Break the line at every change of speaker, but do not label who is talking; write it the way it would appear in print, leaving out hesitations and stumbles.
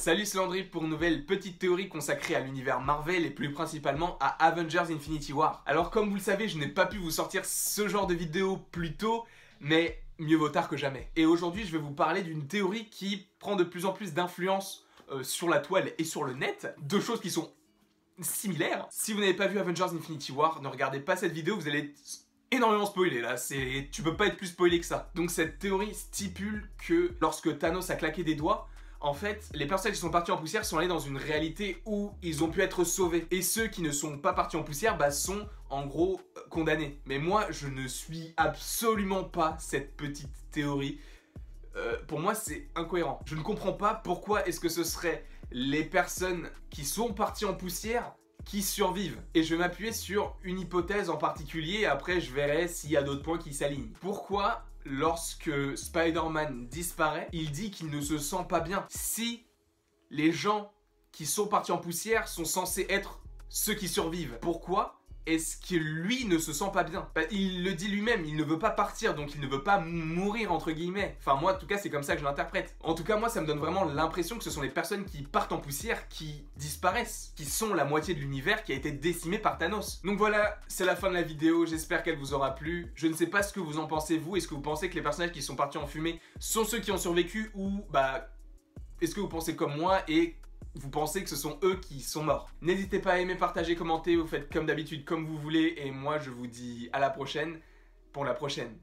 Salut, c'est Landry pour une nouvelle petite théorie consacrée à l'univers Marvel et plus principalement à Avengers Infinity War. Alors comme vous le savez, je n'ai pas pu vous sortir ce genre de vidéo plus tôt, mais mieux vaut tard que jamais. Et aujourd'hui, je vais vous parler d'une théorie qui prend de plus en plus d'influence sur la toile et sur le net. Deux choses qui sont similaires. Si vous n'avez pas vu Avengers Infinity War, ne regardez pas cette vidéo, vous allez énormément spoilé là, tu peux pas être plus spoilé que ça. Donc cette théorie stipule que lorsque Thanos a claqué des doigts, en fait, les personnes qui sont parties en poussière sont allées dans une réalité où ils ont pu être sauvés. Et ceux qui ne sont pas partis en poussière, sont en gros condamnés. Mais moi, je ne suis absolument pas cette petite théorie. Pour moi, c'est incohérent. Je ne comprends pas pourquoi est-ce que ce serait les personnes qui sont parties en poussière qui survivent. Et je vais m'appuyer sur une hypothèse en particulier, et après je verrai s'il y a d'autres points qui s'alignent. Pourquoi, lorsque Spider-Man disparaît, il dit qu'il ne se sent pas bien? Si les gens qui sont partis en poussière sont censés être ceux qui survivent, pourquoi est-ce que lui ne se sent pas bien? Il le dit lui-même, il ne veut pas partir, donc il ne veut pas mourir entre guillemets. Enfin moi en tout cas c'est comme ça que je l'interprète. En tout cas moi ça me donne vraiment l'impression que ce sont les personnes qui partent en poussière qui disparaissent, qui sont la moitié de l'univers qui a été décimé par Thanos. Donc voilà, c'est la fin de la vidéo, j'espère qu'elle vous aura plu. Je ne sais pas ce que vous en pensez vous, est-ce que vous pensez que les personnages qui sont partis en fumée sont ceux qui ont survécu ou est-ce que vous pensez comme moi et vous pensez que ce sont eux qui sont morts? N'hésitez pas à aimer, partager, commenter, vous faites comme d'habitude, comme vous voulez, et moi je vous dis à la prochaine pour la prochaine.